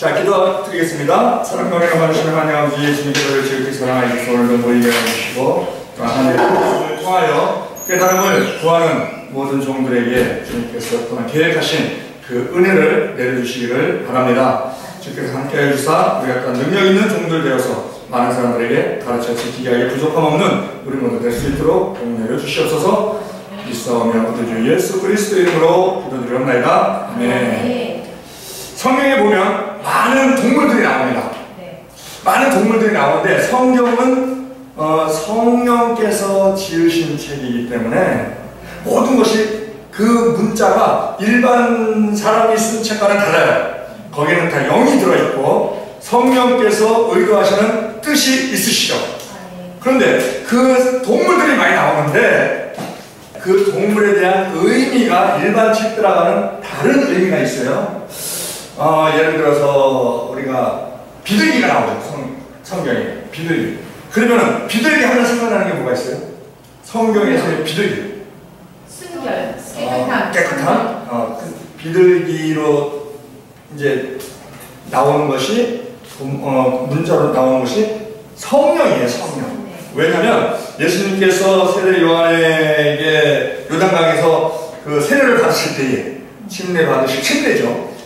자, 기도드리겠습니다. 사랑하며 많으시는 하나님 아버지 예수님께서 지극히 사랑하시고 오늘도 모이게 해주시고 또 하나님의 말씀을 통하여 깨달음을 구하는 모든 종들에게 주님께서 또한 계획하신 그 은혜를 내려주시기를 바랍니다. 주께서 함께해 주사 우리가 또한 능력 있는 종들 되어서 많은 사람들에게 가르쳐 지키기 하여 부족함 없는 우리 모두 될 수 있도록 복 내려주시옵소서. 믿사오며 우리 주 예수 그리스도 이름으로 기도드리옵나이다. 아멘. 성경에 보면 많은 동물들이 나옵니다. 많은 동물들이 나오는데 성경은 성령께서 지으신 책이기 때문에 모든 것이 그 문자가 일반 사람이 쓴 책과는 달라요. 거기에는 다 영이 들어있고 성령께서 의도하시는 뜻이 있으시죠. 그런데 그 동물들이 많이 나오는데 그 동물에 대한 의미가 일반 책들하고는 다른 의미가 있어요. 예를 들어서 우리가 비둘기가 나오죠. 성경에 비둘기. 그러면 비둘기 하면 생각나는 게 뭐가 있어요? 성경에서의 비둘기. 순결, 깨끗함. 깨끗함. 그 비둘기로 이제 나오는 것이 문자로 나오는 것이 성령이에요. 성령. 왜냐하면 예수님께서 세례 요한에게 요단강에서 그 세례를 받으실 때에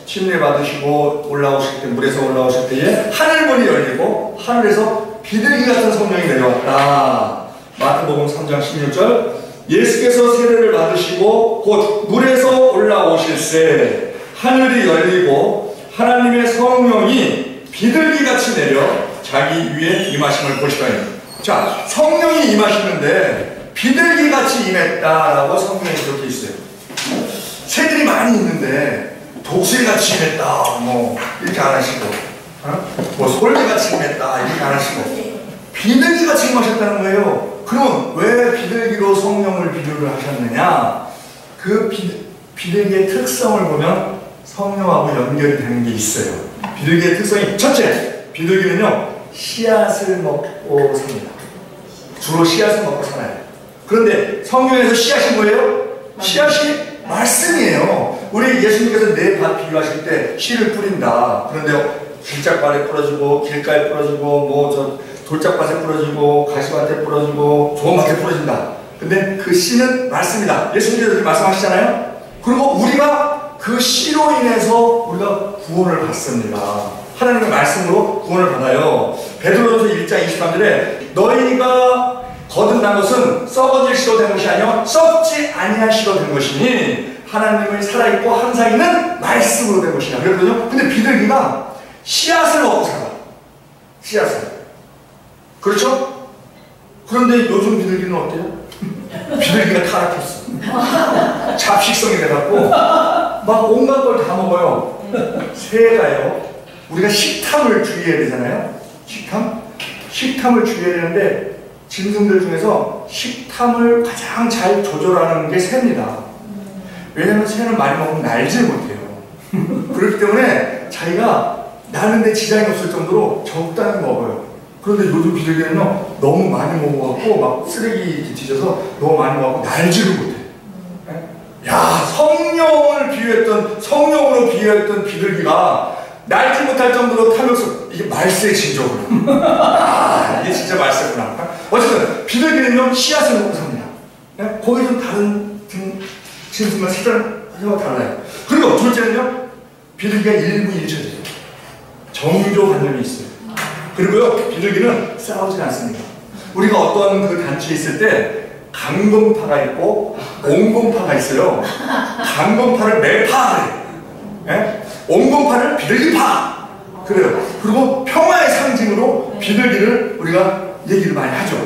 침례 받으시고 올라오실 때, 물에서 올라오실 때에 하늘문이 열리고 하늘에서 비둘기 같은 성령이 내려왔다. 마태복음 3장 16절. 예수께서 세례를 받으시고 곧 물에서 올라오실새 하늘이 열리고 하나님의 성령이 비둘기같이 내려 자기 위에 임하심을 보시더니. 자, 성령이 임하시는데 비둘기같이 임했다라고 성경에 그렇게 있어요. 새들이 많이 있는데 독수리같이 임했다 뭐 이렇게 안 하시고 뭐 솔개같이 임했다 이렇게 안 하시고 비둘기같이 임하셨다는 거예요. 그럼 왜 비둘기로 성령을 비유를 하셨느냐? 그 비둘기의 특성을 보면 성령하고 연결이 되는 게 있어요. 비둘기의 특성이 첫째, 비둘기는요 씨앗을 먹고 삽니다. 주로 씨앗을 먹고 살아요. 그런데 성경에서 씨앗이 뭐예요? 씨앗이 말씀이에요. 우리 예수님께서 내 밭 비유하실 때 씨를 뿌린다. 그런데 길짝밭에 뿌려지고 길가에 뿌려지고 뭐 저 돌짝밭에 뿌려지고 가시밭에 뿌려지고 좋은 밭에 뿌려진다. 근데 그 씨는 말씀이다. 예수님께서 그렇게 말씀하시잖아요. 그리고 우리가 그 씨로 인해서 우리가 구원을 받습니다. 하나님의 말씀으로 구원을 받아요. 베드로전서 1장 23절에 너희가 거듭난 것은 썩어질 씨로 된 것이 아니요 썩지 아니할 씨로 된 것이니 하나님의 살아있고 항상 있는 말씀으로 된 것이냐 그랬거든요. 근데 비둘기가 씨앗을 먹고 살아. 씨앗을. 그렇죠? 그런데 요즘 비둘기는 어때요? 비둘기가 타락했어. 잡식성이 돼갖고 막 온갖 걸 다 먹어요. 새가요. 우리가 식탐을 주의해야 되잖아요. 식탐을 주의해야 되는데 짐승들 중에서 식탐을 가장 잘 조절하는 게 새입니다. 왜냐하면 새는 많이 먹으면 날지를 못해요. 그렇기 때문에 자기가 나는데 지장이 없을 정도로 적당히 먹어요. 그런데 요즘 비둘기는요 너무 많이 먹어갖고 막 쓰레기 뒤져서 너무 많이 먹어갖고 날지를 못해. 야, 성령으로 비유했던 비둘기가 날지 못할 정도로 타면서 이게 말세의 징조구나. 아, 이게 진짜 말세구나. 어쨌든 비둘기는요 씨앗을 먹고 삽니다. 거기 좀 다른 짐승과 색깔과 달라요. 그리고 둘째는요 비둘기가 일부 일처제요. 정조관념이 있어요. 그리고요 비둘기는 싸우지 않습니다. 우리가 어떤 그 단체에 있을 때 강공파가 있고 옹공파가 있어요. 강공파를 매파해요. 옹공파를 비둘기파 그래요. 그리고 평화의 상징으로 비둘기를 우리가 얘기를 많이 하죠.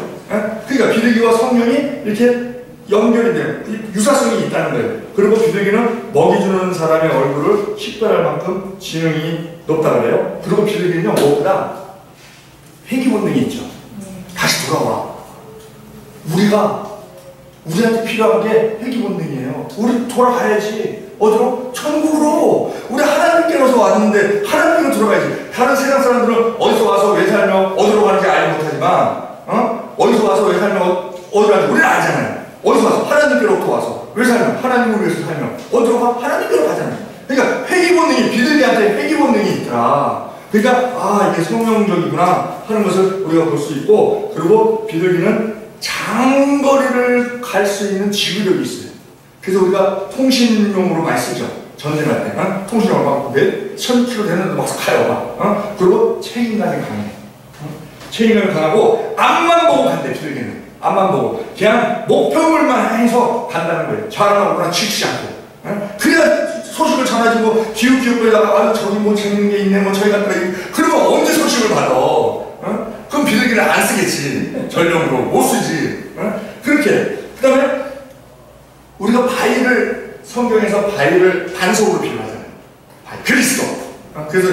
그러니까 비둘기와 성령이 이렇게 연결이 돼요. 유사성이 있다는 거예요. 그리고 비둘기는 먹이 주는 사람의 얼굴을 식별할 만큼 지능이 높다고 그래요. 그리고 비둘기는요 무엇보다 회귀 본능이 있죠. 다시 돌아와. 우리한테 필요한 게 회귀 본능이에요. 우리 돌아가야지. 어디로? 천국으로. 우리 하나님께로서 왔는데 하나님께로 들어가야지. 다른 세상 사람들은 어디서 와서 왜 살며 어디로 가는지 알지 못하지만 어디서 와서 왜 살며 어디로 가는지 우리는 알잖아요. 어디서 와서? 하나님께로부터 와서. 왜 살며? 하나님을 위해서 살며. 어디로 가? 하나님께로 가잖아요. 그러니까 회귀 본능이 비둘기 비둘기한테 회귀 본능이 있더라. 그러니까 아 이게 성령적이구나 하는 것을 우리가 볼 수 있고, 그리고 비둘기는 장거리를 갈 수 있는 지구력이 있어요. 그래서 우리가 통신용으로 많이 쓰죠. 전쟁할 때 통신용으로 막 1000km 되는데 막 가요. 그리고 책임감이 강해. 책임감이 강하고 앞만 보고 간대. 비둘기는 앞만 보고 그냥 목표물만 해서 간다는 거예요. 좌우나 치지 않고. 그래야 소식을 전해주고 기웃기웃거리다가 아 저기 뭐 재밌는 게 있네 뭐 저기 갔다 그러면 언제 소식을 받아? 그럼 비둘기를 안 쓰겠지. 전용으로 못 쓰지. 그렇게. 그 다음에 우리가 바위를 성경에서 바위를 반석으로 비유하잖아요. 그리스도. 그래서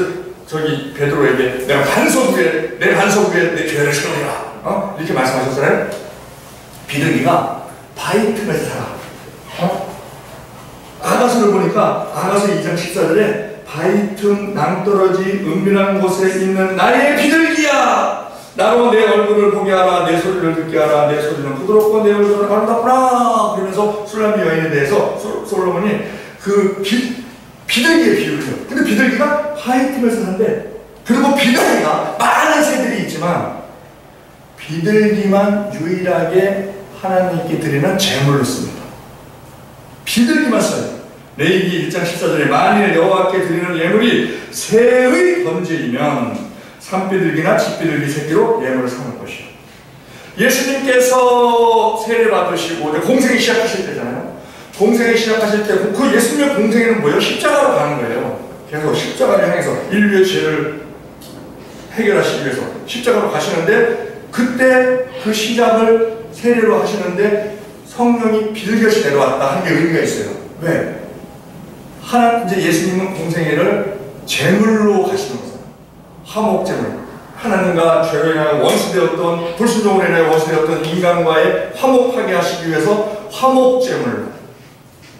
저기 베드로에게 내가 반석 위에 내 반석 위에 내 교회를 세우리라 이렇게 말씀하셨잖아요. 비둘기가 바위 틈에서 살아. 아가서를 보니까 아가서 2장 14절에 바위 틈 낭떠러지 은밀한 곳에 있는 나의 비둘기야 나로 내 얼굴을 보게 하라 내 소리를 듣게 하라 내 소리는 부드럽고 내 얼굴은 아름답구나. 그러면서 술람미 여인에 대해서 솔로몬이 그 비둘기의 비유를 해요. 근데 비둘기가 바위 틈에서 산대. 그리고 비둘기가 많은 새들이 있지만 비둘기만 유일하게 하나님께 드리는 제물로 씁니다. 비둘기만 써요. 레위기 1장 14절에 만일 여호와께 드리는 예물이 새의 번제이면 산비둘기나 집비둘기 새끼로 예물을 삼을 것이요. 예수님께서 세례 받으시고 공생이 시작하실 때잖아요. 공생이 시작하실 때 그 예수님의 공생에는 뭐예요? 십자가로 가는 거예요. 계속 십자가를 향해서 인류의 죄를 해결하시기 위해서 십자가로 가시는데 그때 그 시작을 세례로 하시는데 성령이 비둘기같이 내려왔다 하는 게 의미가 있어요. 왜? 이제 예수님은 공생애를 제물로 가시는 거잖아요. 화목제물. 하나님과 죄로 인하여 원수되었던, 불순종으로 인하여 원수되었던 인간과의 화목하게 하시기 위해서 화목제물로.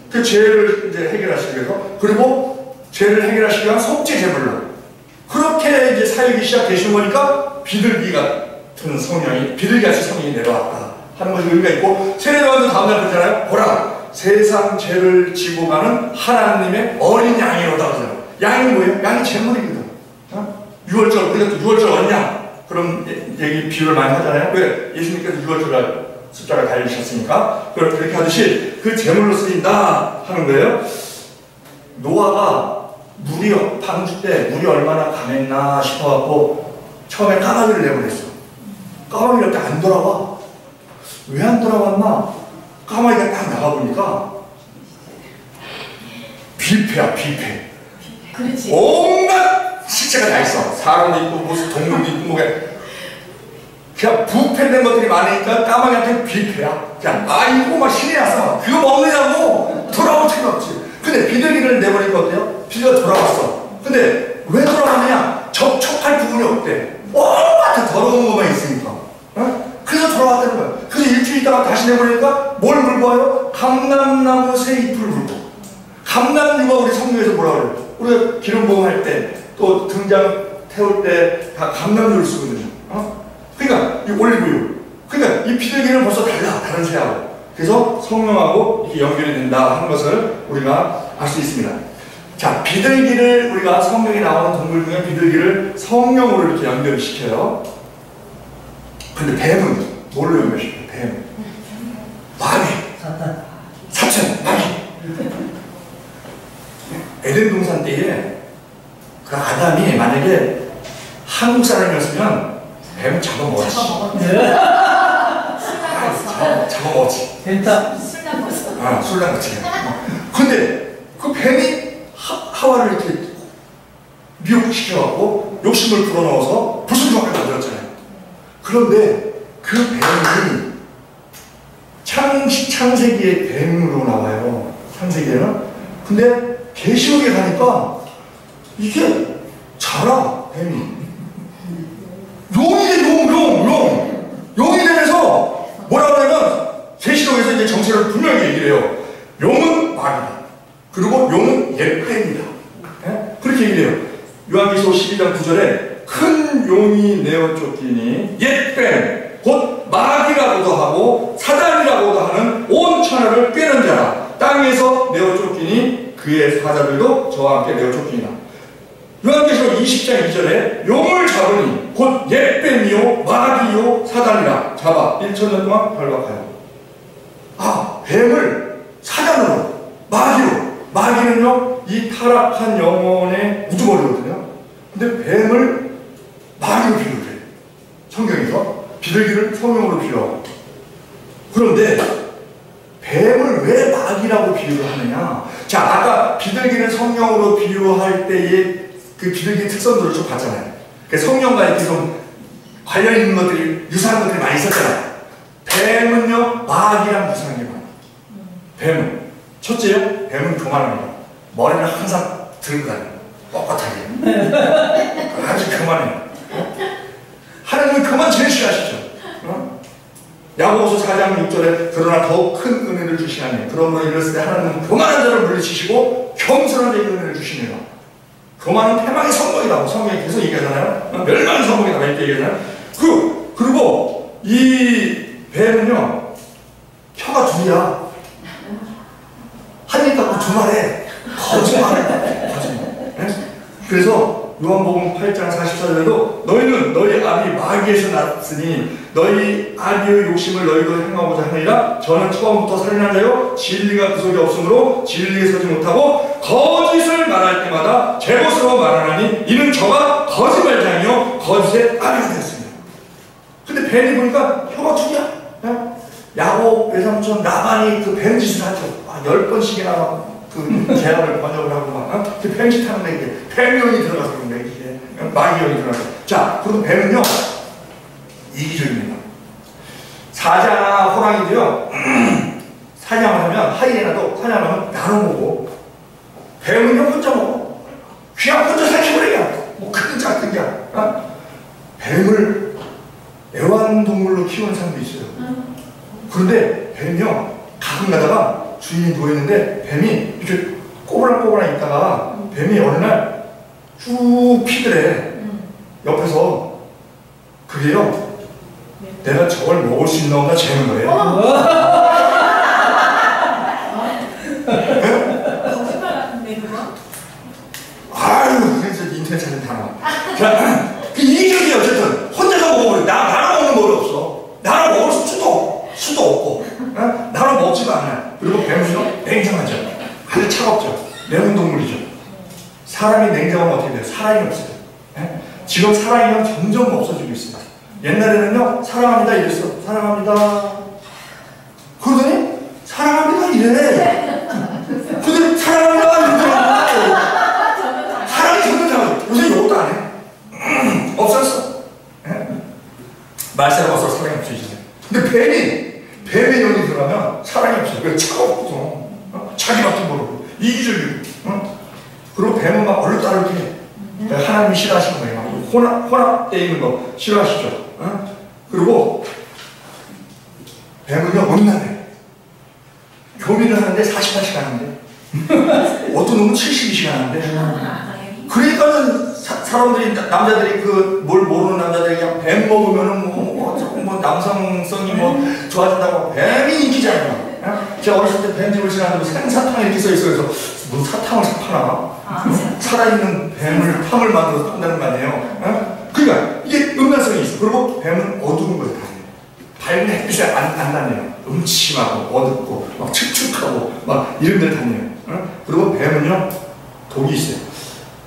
그 죄를 이제 해결하시기 위해서, 그리고 죄를 해결하시기 위한 속죄제물로. 그렇게 이제 사역이 시작되신 거니까 비둘기 같은 성령이, 비둘기같이 성령이 내려왔다 하는 것이 의미가 있고, 세례요한도 다음날 그러잖아요. 보라, 세상 죄를 지고 가는 하나님의 어린 양이로다 그러잖아요. 양이 뭐예요? 양이 제물입니다. 유월절, 우리가 또 유월절 언양 그런 얘기 비유를 많이 하잖아요. 왜? 예수님께서 유월절 숫자를 달리셨으니까 그렇게 하듯이 그 제물로 쓰인다 하는 거예요. 노아가 물이 방주 때 물이 얼마나 강했나 싶어갖고 처음에 까마귀를 내보냈어. 까마귀가 이렇게 안 돌아와. 왜 안 돌아왔나? 까마귀가 딱 나가보니까 뷔페야, 뷔페. 그렇지. 온갖 식재가 다 있어. 사람도 있고 무슨 동물도 있고 뭐게 그냥 부패된 것들이 많으니까 까마귀한테 뷔페야. 그냥 아이고 막 신이 났어. 그거 먹느냐고 돌아올 틈이 없지. 근데 비둘기를 내보니까 어때요? 비둘기가 돌아왔어. 근데 왜 돌아왔느냐? 접촉할 부분이 없대. 온갖 더러운 것만 있으니까. 그래서 돌아왔다는 거야. 그래서 일주일 있다가 다시 내보니까 뭘 물고 와요? 감람나무 새 잎을 물고. 감람류가 우리 성경에서 뭐라 그래요? 우리가 기름부음 할 때 또 등장 태울 때 다 감람류를 쓰거든요. 그러니까 이 올리브유. 그러니까 이 비둘기는 벌써 달라. 다른 새하고. 그래서 성령하고 이렇게 연결이 된다 하는 것을 우리가 알 수 있습니다. 자, 비둘기를 우리가 성경에 나오는 동물 중에 비둘기를 성령으로 이렇게 연결을 시켜요. 근데 뱀은 뭘로 연결시켜요? 뱀. 마귀. 사천. 마귀. 에덴 동산 때에 그 아담이 만약에 한국 사람이었으면 뱀 잡아먹었지. 잡아먹었지. 술나 먹었어. 술나 먹었지. 근데 그 뱀이 하와를 이렇게 미혹시켜갖고 욕심을 불어넣어서 불순종을 만들었잖아요. 그런데 그 뱀이 창세기의 뱀으로 나와요. 창세기에는. 근데 계시록에 가니까 이게 자라, 뱀이. 용이 돼, 용이 되면서 뭐라고 하냐면 계시록에서 이제 정체를 분명히 얘기를 해요. 용은 마귀다. 그리고 용은 옛뱀이다. 그렇게 얘기를 해요. 요한계시록 12장 9절에 큰 용이 내어 쫓기니 옛뱀 곧 마귀라고도 하고 사단이라고도 하는 온 천하를 꿰는 자라. 땅에서 내어 쫓기니 그의 사자들도 저와 함께 내어 쫓기니라. 요한계시록 20장 2절에 용을 잡으니 곧 옛뱀이요 마귀요 사단이라 잡아 1,000년 동안 발박하여. 아, 뱀을 사단으로, 마귀로. 마귀는요 이 타락한 영혼의 우두머리거든요. 근데 뱀을 마귀로 비유를 해요. 성경에서 비둘기를 성령으로 비유하고. 그런데 뱀을 왜 마귀라고 비유를 하느냐? 자, 아까 비둘기는 성령으로 비유할 때의 그 비둘기의 특성들을 좀 봤잖아요. 성령과 이렇게 좀 관련 있는 것들이, 유사한 것들이 많이 있었잖아요. 뱀은요 마귀랑 유사한 게 많아요. 뱀은 첫째요, 뱀은 교만합니다. 머리를 항상 들고 다녀요. 뻣뻣하게. 아주 교만해요. 하나님은 교만 제일 싫어하시죠. 야고보서 4장 6절에 그러나 더욱 큰 은혜를 주시나니 그러므로 이랬을 때 하나님은 교만한 자를 물리치시고 겸손한 자에게 은혜를 주시느라. 교만은 패망의 선봉이라고 성경에 계속 얘기하잖아요. 멸망의 선봉이라고 이렇게 얘기하잖아요. 그리고 이 뱀은요 혀가 둘이야. 한 입 갖고 두 말에 거짓말해. 거짓말. 네? 그래서 요한복음 8장 44절에도 너희는 너희 아비 마귀에서 났으니 너희 아비의 욕심을 너희도 행하고자 하느니라. 저는 처음부터 살인한 자요 진리가 그 속에 없으므로 진리에 서지 못하고 거짓을 말할 때마다 제 것으로 말하나니 이는 저가 거짓말장이요 거짓의 아비가 되었습니다. 근데 뱀이 보니까 혀가 둘이야. 네? 야곱 외삼촌 라반이 그 뱀짓을 하죠. 10번씩이나 그 제약을 번역을 하고 막 그 뱀짓 하는 데 이게 뱀ion이 들어가서 그런데 이게 마귀ion이 들어가서. 자, 그리고 뱀은요 이기적입니다. 사자나 호랑이도요 사냥을 하면 하이에나도 사냥을 하면 나눠 먹고 뱀은요 혼자 먹어. 그냥 혼자 살켜버리냐. 뭐 크든 작든 게 뱀을 애완동물로 키우는 사람도 있어요. 그런데 뱀이요 가끔 가다가 주인이 누워있는데 뱀이 이렇게 꼬불랑꼬불랑 있다가 뱀이 어느 날 쭉 피더래. 옆에서. 그게요 내가 저걸 먹을 수 있나 없나 재는 거예요. 거짓말 같은데 그거? 아유, 그래서 인터넷 찾으면 다 나와. 자, 그 이기적이에요. 어쨌든 혼자서 먹어버려. 나랑 먹는 머리 없어. 나랑 먹을 수도 없고 나랑 먹지도 않아요. 그리고 뱀은요 냉정하죠. 아주 차갑죠. 매운 동물이죠. 사람이 냉정하면 어떻게 돼요? 사랑이 없어요. 네? 지금 사랑이 점점 없어지고 있습니다. 옛날에는요 사랑합니다 이랬어. 사랑합니다. 그러더니 사랑합니다 이래. 근데 사랑합니다 이래. 사랑이 점점 작아져. 요새 욕도 안 해. 없었어. 네? 말세가 와서 사랑이 없어지잖아요. 근데 뱀의 영이 들어가면 사랑이 없어요. 그래서 차갑고 자기밖에 모르고 이기적이고. 그리고 뱀은 막 얼룩덜룩해. 하나님이 싫어하시는 거예요. 혼합되어 있는 거 싫어하시죠. 그리고 뱀은요 음란해. 교미를 하는데 48시간 하는데 어떤 놈은 72시간 하는데. 그러니까는 사람들이 남자들이 그 뭘 모르는 남자들이 그냥 뱀 먹으면은 뭐 남성성이 뭐 좋아진다고 뱀이 인기잖아요. 제가 어렸을 때 뱀집을 지나가면서 생사탕 이렇게 써있어요. 그래서 뭐 사탕을 파나? 살아있는 뱀을 팜을 만들어서 판다는 거 아니에요? 그러니까 이게 음란성이 있어. 그리고 뱀은 어두운 걸 다녀요. 밝은 햇빛에 안 다녀요. 음침하고 어둡고 막 축축하고 막 이런 데를 다녀요. 그리고 뱀은요 독이 있어요.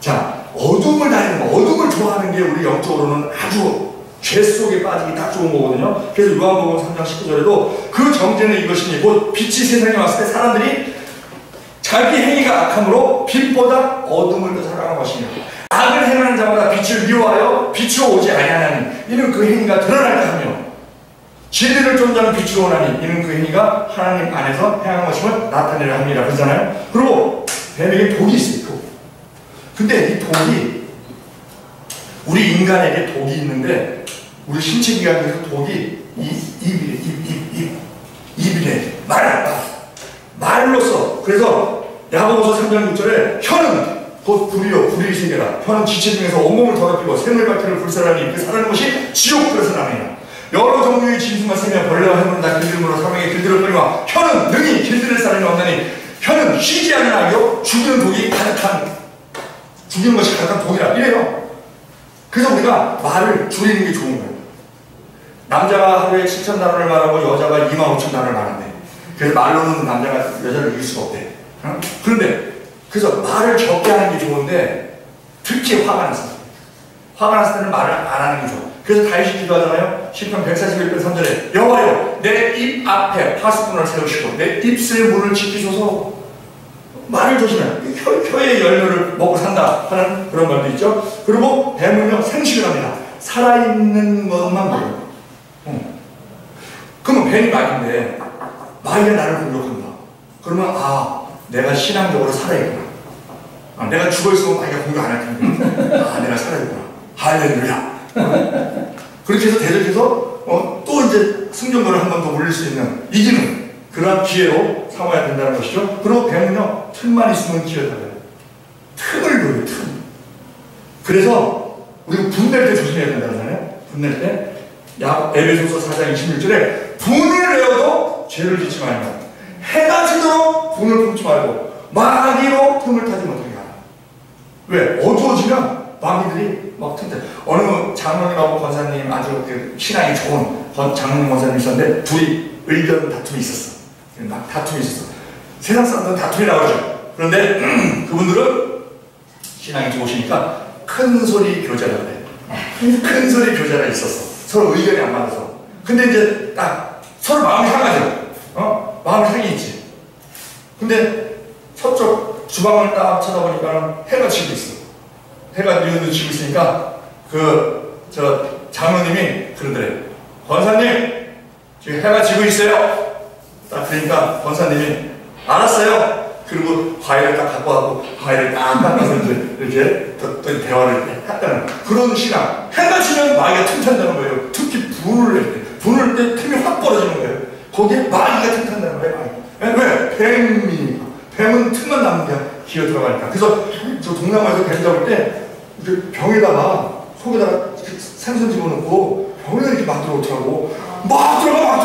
자, 어둠을 다니는 거, 어둠을 좋아하는 게 우리 영적으로는 아주 죄 속에 빠지기 딱 좋은 거거든요. 그래서 요한복음 3장 19절에도 그 정죄는 이것이니 곧 빛이 세상에 왔을 때 사람들이 자기 행위가 악함으로 빛보다 어둠을 더 사랑한 것이며 악을 행하는 자마다 빛을 미워하여 빛으로 오지 아니하나니 이는 그 행위가 드러날까 하며 진리를 쫓는 빛으로 오나니 이는 그 행위가 하나님 안에서 행한 것임을 나타내려 합니다. 그러잖아요. 그리고 뱀에게 독이 있어요. 독. 근데 이 독이 우리 인간에게 독이 있는데 우리 신체 기관에서 독이 입이래. 말로써. 그래서 야고보서 3장 6절에 혀는 곧 불이요 불의 세계라. 혀는 지체 중에서 온몸을 더럽히고 샘물밭을 불살하니 그 사는 곳이 지옥으로서 나매요. 여러 종류의 짐승과 새며 벌레와 해물은 다 길들음으로 사망의 길들을 뿌리와 혀는 능히 길들을 사람이 없나니 혀는 쉬지 않는 악이요 죽이는 독이 가득한 죽이는 것이 가장 동이라 이래요. 그래서 우리가 말을 줄이는 게 좋은 거예요. 남자가 하루에 7,000단어를 말하고 여자가 25,000단어를 말한대. 그래서 말로는 남자가 여자를 이길 수가 없대. 어? 그런데 그래서 말을 적게 하는 게 좋은데 특히 화가 났을 때는 말을 안 하는 게 좋아. 그래서 다윗이 기도하잖아요. 시편 141편 3절에 여호와여 내 입 앞에 파수꾼을 세우시고 내 입술 문을 지키소서. 말을 조심해. 혀의 열매를 먹고 산다 하는 그런 말도 있죠. 그리고 뱀은요 생식을 합니다. 살아있는 것만 먹어요. 그러면 뱀이 말인데 마귀가 나를 공격한다. 그러면 내가 신앙적으로 살아있구나. 내가 죽어있으면 마귀가 공격 안 할 텐데 내가 살아있구나. 할렐루야. 그렇게 해서 대적해서 또 이제 승전거를 한 번 더 올릴 수 있는 이기는 그런 기회로 삼아야 된다는 것이죠. 그리고 뱀은요 틈만 있으면 기어다녀요. 틈을 노려요. 틈. 그래서 우리가 분낼 때 조심해야 된다잖아요. 분낼 때 에베소서 4장 26절에 분을 내어도 죄를 짓지 말고 해가 지도록 분을 품지 말고 마귀로 틈을 타지 못하게 하라. 왜? 어두워지면 마귀들이 막 틈타. 어느 장로님하고 권사님 아주 신앙이 좋은 장로님 권사님이 있었는데 둘이 의견 다툼이 있었어. 막 다툼이 있었어. 세상 사람들은 다툼이 나오죠. 그런데 그분들은 신앙이 좋으시니까 큰 소리 교제가 돼. 큰 소리 교제가 있었어. 서로 의견이 안 맞아서. 근데 이제 딱 서로 마음이 상하죠. 마음이 상해 있지. 근데 서쪽 주방을 딱 쳐다보니까 해가 지고 있어. 해가 지고 있으니까 장로님이 그러더래. 권사님 지금 해가 지고 있어요. 딱 그러니까 권사님이 알았어요. 그리고 과일을 딱 갖고 와서 과일을 딱 깎아서 이렇게 또 대화를 했다는 그런 신앙. 해가 지면 마귀가 틈탄다는 거예요. 특히 불을 낼 때. 불을 낼 때 틈이 확 벌어지는 거예요. 거기에 마귀가 틈탄다는 거예요. 왜? 뱀이니까. 뱀은 틈만 남는 게 기어 들어가니까. 그래서 저 동남아에서 뱀 잡을 때 병에다가 속에다가 생선 집어넣고 병에다 이렇게 막 들어오더라고. 막 들어가.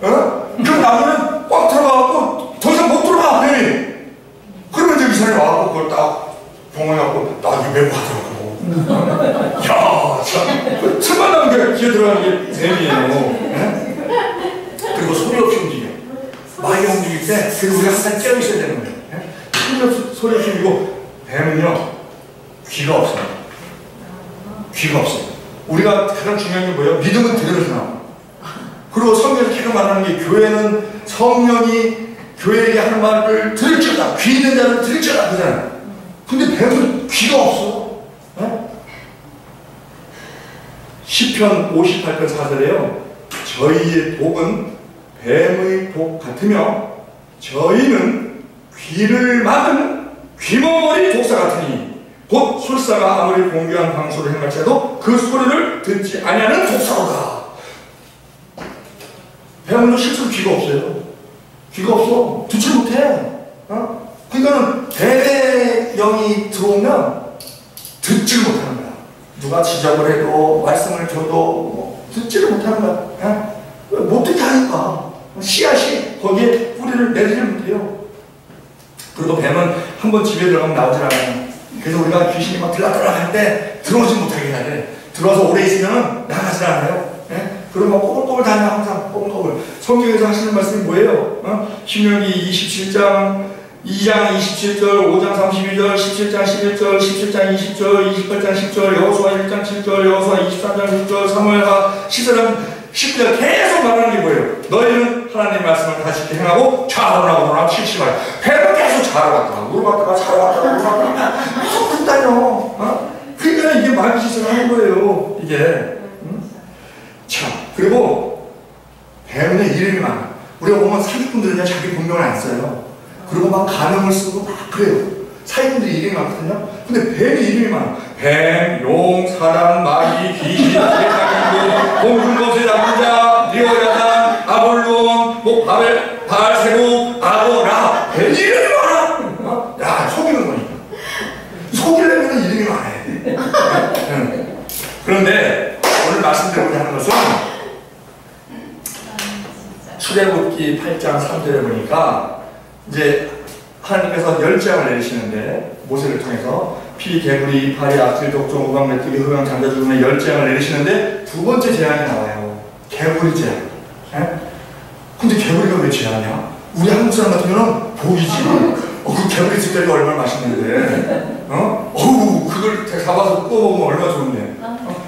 그럼 나무는 꽉 들어가고 더 이상 못 들어가 뱀이. 그러면 이제 이 사람이 와갖고 그걸 딱 병원에 갖고 나 이거 뱀 하더라고. 야, 참 틈만 나면 게 기어 들어가는 게 뱀이에요. 그리고 소리 없이 움직여. 마귀 움직일 때 그리고 우리가 항상 깨어 있어야 되는 거예요. 소리 없이 움직이고 뱀은요 귀가 없어요. 귀가 없어요. 우리가 가장 중요한 게 뭐예요? 믿음은 들으면서 나와요. 그리고 성경에서 계속 말하는 게 교회는 성령이 교회에게 하는 말을 들을 줄다. 귀 있는 자는 들을 줄다 그러잖아요. 근데 뱀은 귀가 없어. 시편 58편 4절에요. 저희의 독은 뱀의 독 같으며 저희는 귀를 막은 귀머거리 독사 같으니 곧 술사가 아무리 공개한 방수를 행할지라도 그 소리를 듣지 아니하는 독사로다. 뱀은 실제로 귀가 없어요. 귀가 없어. 듣지 못해. 그러니까는 뱀의 영이 들어오면 듣지를 못하는 거야. 누가 지적을 해도 말씀을 줘도 듣지를 못하는 거야. 못 듣게 하니까. 씨앗이 거기에 뿌리를 내리질 못해요. 그리고 뱀은 한번 집에 들어가면 나오질 않아요. 그래서 우리가 귀신이 막 들락들락 때 들어오지 못하게 해야 돼. 들어와서 오래 있으면 나가질 않아요. 그러면 꼬불꼬불 다녀. 항상 꼬불꼬불. 성경에서 하시는 말씀이 뭐예요? 신명기 27장 2장 27절, 5장 32절, 17장 11절, 17장 20절, 28장 10절, 여호수아 1장 7절, 여호수아 23장 6절, 사무엘하 10장 10절 계속 말하는 게 뭐예요? 너희는 하나님의 말씀을 다 지켜 행하고 좌로나 우로나 실시하라. 뱀은 계속 좌로 갔다가 우로 갔다가 좌로 갔다가 우로 갔다가 계속 다녀. 그러니까 이게 마귀 짓을 하는 거예요. 이게. 자, 그리고 뱀의 이름이 많아. 우리가 보면 사기꾼들은 그냥 자기 본명을 안 써요. 그리고 막 가명을 쓰고 막 그래요. 사기꾼들이 이름이 많거든요. 근데 뱀의 이름이 많아. 뱀, 용, 사람, 마귀, 귀신, 대장인고, 공중거세 남자, 리오야단, 아볼론, 뭐 바알세국, 아도라. 뱀 이름이 많아. 야, 속이는 거니까. 속이려면 이름이 많아야 돼. 그런데 오늘 말씀드리고자 하는 것은 출애굽기 8장 3절에 보니까 이제 하나님께서 10장을 내리시는데 모세를 통해서 피, 개구리, 이파리, 악질, 독종, 우박, 메뚜기, 흑암, 잠자 죽음의 10재앙을 내리시는데 두 번째 재앙이 나와요. 개구리 재앙. 근데 개구리가 왜 재앙이야? 우리 한국 사람 같으면 복이지. 그 개구리 뒷다리가 얼마나 맛있는데. 어우, 그걸 잡아서 구워 먹으면 얼마나 좋은데.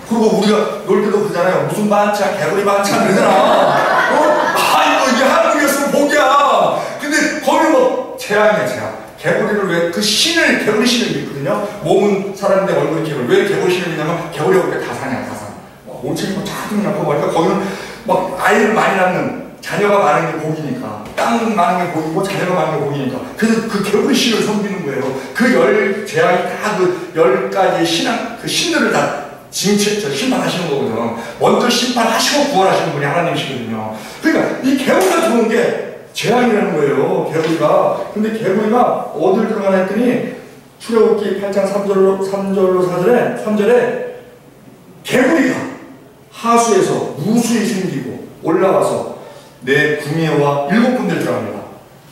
그리고 우리가 놀 때도 그러잖아요. 무슨 반찬, 개구리 반찬 그러잖아. 이거 이게 한국이었으면 복이야. 근데 거기 뭐 재앙이야, 재앙. 개구리를 왜 그 신을, 개구리 신을 믿거든요. 몸은 사람인데 얼굴이 개구리. 왜 개구리 신을 믿냐면 개구리가 그렇게 다산이야, 다산. 오천이 뭐 작은 낳고 그러니까 거기는 막 아이를 많이 낳는 자녀가 많은 게 복이니까. 땅 많은 게 복이고 자녀가 많은 게 복이니까. 그래서 그 개구리 신을 섬기는 거예요. 그 10재앙이 다 그 10가지의 신앙, 그 신들을 다 심판하시는 거거든요. 먼저 심판하시고 구원하시는 분이 하나님이시거든요. 그러니까 이 개구리가 들어온 게 재앙이라는 거예요. 개구리가. 근데 개구리가 어딜 들어가나 했더니 출애굽기 8장 3절로 3절에 개구리가 하수에서 무수히 생기고 올라와서 내 궁예와 7군데 들어갑니다.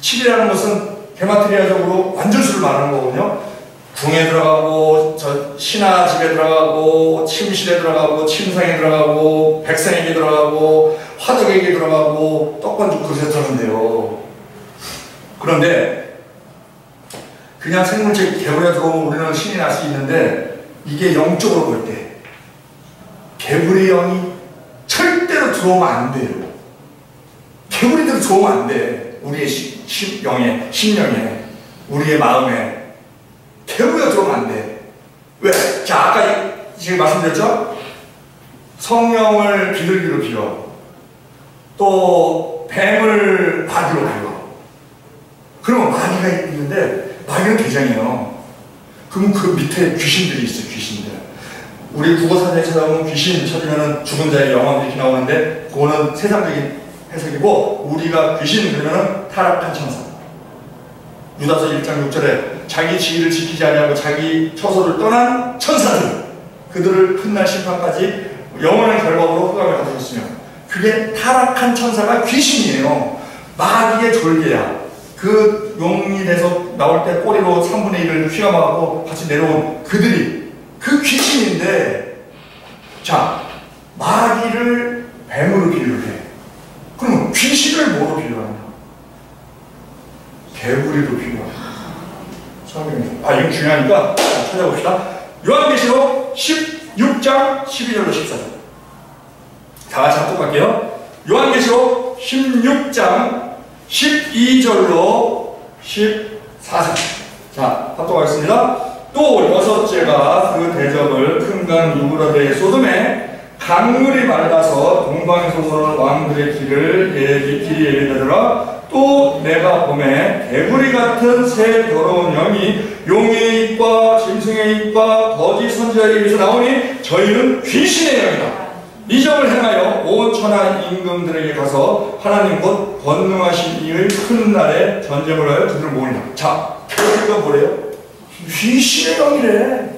7이라는 것은 게마트리아적으로 완전수를 말하는 거거든요. 궁에 들어가고 신하 집에 들어가고 침실에 들어가고 침상에 들어가고 백성에게 들어가고 화덕에게 들어가고 떡반죽 그릇에 들어간대요. 그런데 그냥 생물체 개구리가 들어오면 우리는 신이 날 수 있는데 이게 영적으로 볼 때 개구리 영이 절대로 들어오면 안 돼요. 개구리대로 들어오면 안 돼. 우리의 심령에 우리의 마음에 개구리가 들어오면 안 돼. 왜? 자, 아까 지금 말씀드렸죠? 성령을 비둘기로 비워. 또 뱀을 마귀로 비워. 그러면 마귀가 있는데 마귀는 대장이에요. 그럼 그 밑에 귀신들이 있어요. 귀신들. 우리 국어사전에 찾아보면 귀신 찾으면 죽은 자의 영혼 이렇게 나오는데 그거는 세상적인 해석이고 우리가 귀신 그러면 타락한 천사. 유다서 1장 6절에 자기 지위를 지키지 아니하고 자기 처소를 떠난 천사들, 그들을 끝날 심판까지 영원한 결박으로 흑암에 가두셨으며, 그게 타락한 천사가 귀신이에요. 마귀의 졸개야. 그 용이 돼서 나올 때 꼬리로 3분의 1을 휘감아가고 같이 내려온 그들이 그 귀신인데, 자, 마귀를 뱀으로 비유를 해. 그럼 귀신을 뭐로 비유하냐? 개구리로 비유합니다. 이건 중요하니까 찾아봅시다. 요한계시록 16장 12절로 14절. 다 같이 한번 갈게요. 요한계시록 16장 12절로 14절. 자, 합독하겠습니다. 또 여섯째가 그 대적을 큰 강 유브라데의 소돔에 강물이 맑아서 동방에서 오는 왕들의 길이 예비되더라. 또 내가 봄에 개구리 같은 새 더러운 영이 용의 입과 짐승의 입과 거짓 선지자의 입에서 나오니 저희는 귀신의 영이다. 이 점을 행하여 온 천하 임금들에게 가서 하나님 곧 권능하신 이의 큰 날에 전쟁을 하여 그들을 모으리라. 자, 개구리가 뭐래요? 귀신의 영이래.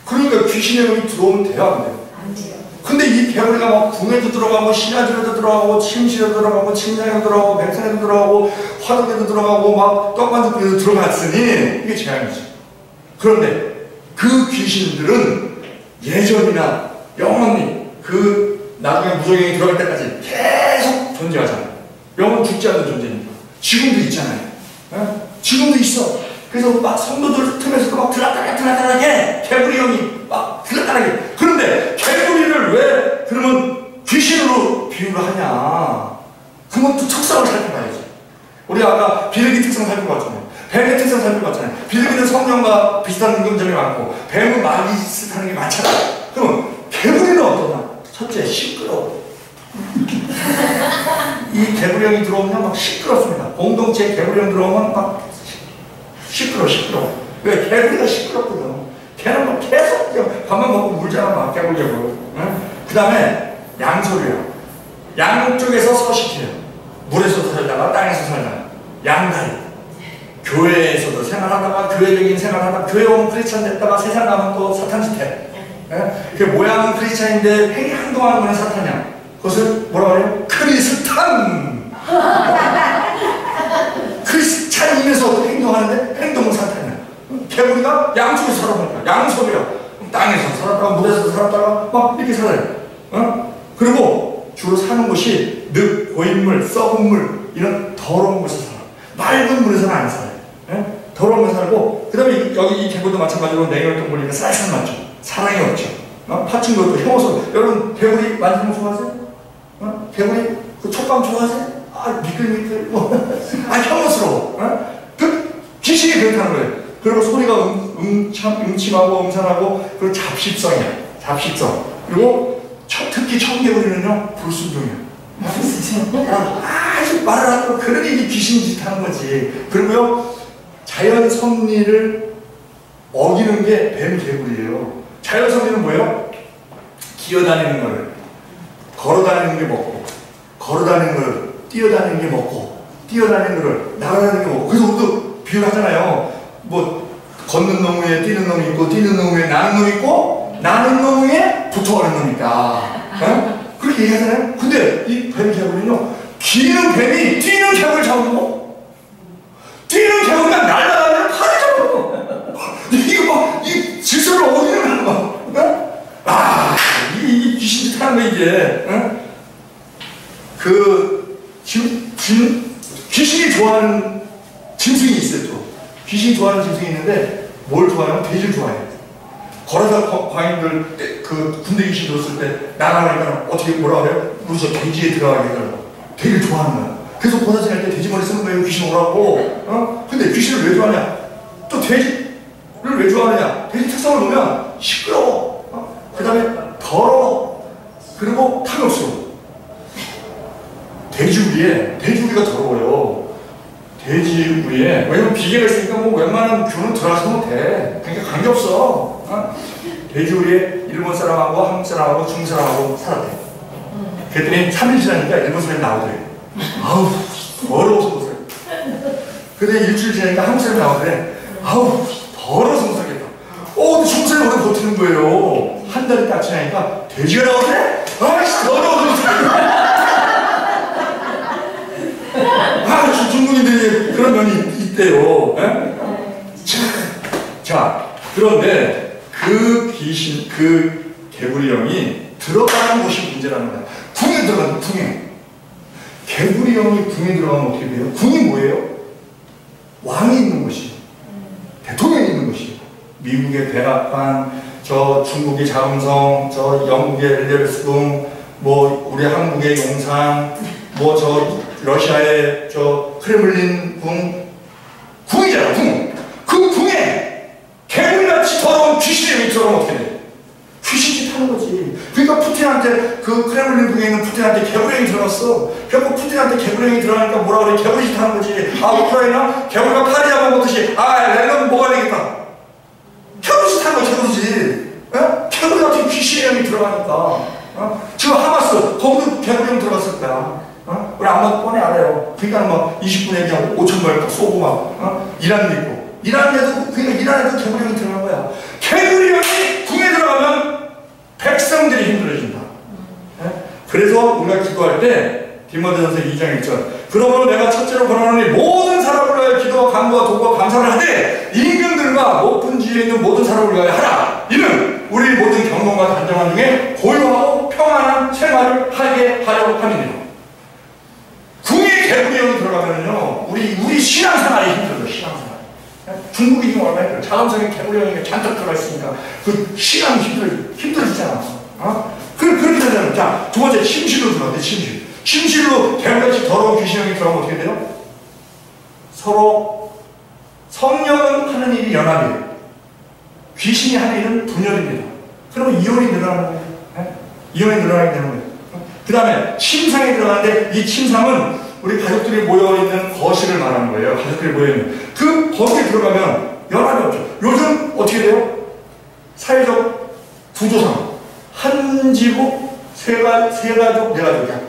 그러니까 귀신의 영이 들어오면 돼요, 안 돼요? 안 돼요. 근데 이 개구리가 막 궁에도 들어가고 신하집에도 들어가고 침실에도 들어가고 침상에도 들어가고 백산에도 들어가고 화덕에도 들어가고 막 떡반죽에도 들어갔으니 이게 재앙이지. 그런데 그 귀신들은 예전이나 영원히 그 나중에 무속영이 들어갈 때까지 계속 존재하잖아요. 영은 죽지 않는 존재니까. 지금도 있잖아요. 지금도 있어. 그래서 막 성도들 틈에서도 막 들락달락하게 개구리 영이 막 들락달락해. 그런데 개구리를 왜 그러면 귀신으로 비유를 하냐? 그건 또 특성을 살펴봐야지. 우리가 아까 비둘기 특성 살펴봤잖아요. 뱀의 특성 살펴봤잖아요. 비둘기는 성령과 비슷한 임금점이 많고 뱀은 마귀 짓하는 게 많잖아요. 그럼 개구리는 어떠냐? 첫째, 시끄러워. 이 개구리 영이 들어오면 막 시끄럽습니다. 공동체에 개구리 영 들어오면 막 시끄러워. 왜? 개구리가 시끄럽거든. 걔는 막 계속 밥만 먹고 물잖아, 막 개구리하고. 그 다음에 양소리야. 양쪽에서 서식해요. 물에서도 살다가 땅에서 살다가. 양다리. 교회에서도 생활하다가 교회적인 생활하다가 교회 오면 크리스찬 됐다가 세상 가면 또 사탄 짓 해. 그 모양은 크리스찬인데 행위 행동하는 거는 사탄이야. 그것을 뭐라고 해요? 크리스탄! 크리스찬이면서 행동하는데 행동은 사탄이야. 개구리가 양쪽에서 살아보니까 양섭이야. 땅에서 살았다가 물에서 살았다가 막 이렇게 살아요. 그리고 주로 사는 곳이 늪, 고인물, 썩은 물 이런 더러운 곳에서 살아. 맑은 물에서는 안 살아요. 더러운 곳에 살고, 그 다음에 여기 이 개구리도 마찬가지로 냉혈동 보니까 쌀쌀 맞죠. 사랑이 없죠. 파친 것도 혐오스러워. 여러분 개구리 만지는 거 좋아하세요? 개구리 그 촉감 좋아하세요? 아 미끌미끌 혐오스러워. 그 귀신이 그렇다는 거예요. 그리고 소리가 음침하고 음산하고, 그리고 잡식성이야. 잡식성. 그리고 특히 청개구리는요 불순종이야. 아주 말을 안 하고, 그러니 이게 귀신 짓 하는 거지. 그리고요 자연 섭리를 어기는 게 뱀 개구리예요. 자연 섭리는 뭐예요? 기어다니는 거를 걸어다니는 게 먹고, 걸어다니는 걸 뛰어다니는 게 먹고, 뛰어다니는 거를 날아다니는 게 먹고. 그래서 우리도 비유를 하잖아요. 뭐 걷는 놈 위에 뛰는 놈이 있고, 뛰는 놈 위에 나는 놈이 있고, 나는 놈 위에 붙어가는 놈이 있다. 그렇게 얘기하잖아요. 근데 이 뱀 개구리는요, 기는 뱀이 뛰는 개구리를 잡고, 뛰는 개구리가 날아다니는 팔을 잡고, 이거 막 이 질서를 어기는 거야. 이 귀신짓 하는 거 이게. 귀신이 좋아하는 짐승이 있어요. 또 귀신이 좋아하는 짐승이 있는데 뭘 좋아하냐면 돼지를 좋아해요. 걸어서 광인들 그 군대 귀신 들었을 때 나가니까 어떻게 뭐라 그래요? 우리 저 돼지에 들어가게 해달라고. 돼지를 좋아하는 거야. 그래서 보다 지날 때 돼지 머리 쓰는 거예요. 귀신 오라고. 근데 귀신을 왜 좋아하냐? 또 돼지를 왜 좋아하느냐? 돼지 특성을 보면 시끄러워. 그 다음에 더러워. 그리고 탐욕스러워. 돼지우리가 더러워요. 돼지우리에, 왜냐면 비계가 있으니까 뭐 웬만한 균은 들어가서 못해. 그러니까 관계없어. 돼지우리에 일본 사람하고 한국 사람하고 중국 사람하고 살았대. 그랬더니 3일 지나니까 일본 사람이 나오더래. 아우 더러워서 못 살겠다. 그랬더니 일주일 지나니까 한국 사람이 나오더래. 아우 더러워서 못 살겠다. 근데 중국 사람이 오래 버티는 거예요. 한 달이 딱 지나니까 돼지가 나오더래. 아이씨 더러워서 못 살겠다. 중국인들이 그런 면이 있대요. 자, 그런데 그 귀신, 그 개구리 형이 들어가는 곳이 문제라는 거야. 궁에 들어가는 궁에. 개구리 형이 궁에 들어가면 어떻게 돼요? 궁이 뭐예요? 왕이 있는 곳이에요. 대통령이 있는 곳이에요. 미국의 백악관, 저 중국의 자금성, 저 영국의 엘리자베스 궁, 뭐 우리 한국의 용산, 뭐 저 러시아의 저 크렘린 궁이잖아, 궁. 그 궁에 개구리같이 더러운 귀신이 들어가면 어떻게 돼? 귀신짓 하는 거지. 그러니까 푸틴한테, 그 크렘린 궁에 있는 푸틴한테 개구리형이 들어갔어. 결국 푸틴한테 개구리형이 들어가니까 뭐라 그래? 개구리짓 하는 거지. 우크라이나 개구리가 파리 잡아먹듯이, 렐런 뭐가 되겠다. 개구리짓 하는 거야, 개구리짓. 개구리 같은 귀신형이 들어가니까. 지금 하마스, 거기도 개구리형 들어갔을 거야. 우리 아마 뻔히 알아요. 그러니까 막 20분에 그냥 5,000발 딱 쏘고 막, 이란도 있고. 이란에도, 그러니까 이란에도 개구리형이 들어간 거야. 개구리형이 궁에 들어가면 백성들이 힘들어진다. 그래서 우리가 기도할 때, 디모데전서 2장 1절. 그러므로 내가 첫째로 권하노니 모든 사람을 위하여 기도와 간구와 도구와 감사를 하되 임금들과 높은 지위에 있는 모든 사람을 위하여 하라. 이는 우리 모든 경건과 단정한 중에 고요하고 평안한 생활을 하게 하려 함이니라. 궁에 개구리형이 들어가면요, 우리 신앙생활이 힘들어요, 신앙생활. 중국인이 얼마나 힘들어. 자금성에 개구리형이 잔뜩 들어가 있으니까 그 신앙이 힘들어지잖아. 그렇게 되잖아요. 자, 두 번째, 침실로 들어가는데, 침실. 침실로 개구리같이 더러운 귀신형이 들어가면 어떻게 돼요? 서로 성령은 하는 일이 연합이에요. 귀신이 하는 일은 분열입니다. 그러면 이혼이 늘어나는 거예요. 이혼이 늘어나게 되는 거예요. 그 다음에 침상에 들어가는데, 이 침상은 우리 가족들이 모여있는 거실을 말하는 거예요. 가족들이 모여있는. 그 거기에 들어가면 연합이 없죠. 요즘 어떻게 돼요? 사회적 구조상 한 지구 세 가족 네 가족이야.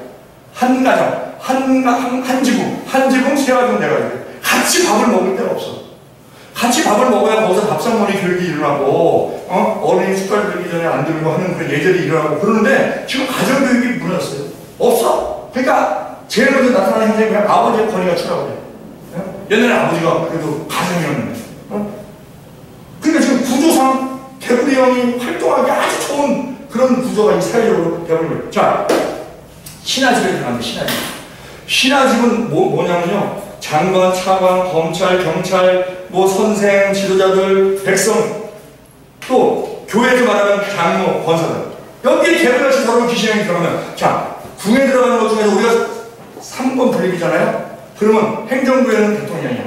한 가정 한 지구 세 가족 네 가족이야. 같이 밥을 먹을 데가 없어. 같이 밥을 먹어야 거기서 밥상머리 교육이 일어나고, 어린이 숟갈 들기 전에 안 들고 하는 그런 예절이 일어나고 그러는데, 지금 가정교육이 무너졌어요. 없어. 그러니까 제일 먼저 나타나는 현상이 그냥 아버지의 권위가 추락을 해요. 옛날에 아버지가 그래도 가정이었는데, 구조상 개구리 형이 활동하기 아주 좋은 그런 구조가 이 사회적으로 되어버린 거예요. 자, 신하집에 들어가는데 신하집은 뭐냐면요. 장관, 차관, 검찰, 경찰, 뭐 선생, 지도자들, 백성, 또 교회에서 말하는 장로, 권사들. 여기에 개구리같이 더러운 귀신형이 들어가면, 자, 궁에 들어가는 것 중에서 우리가 3번 분립이잖아요. 그러면 행정부에는 대통령이야.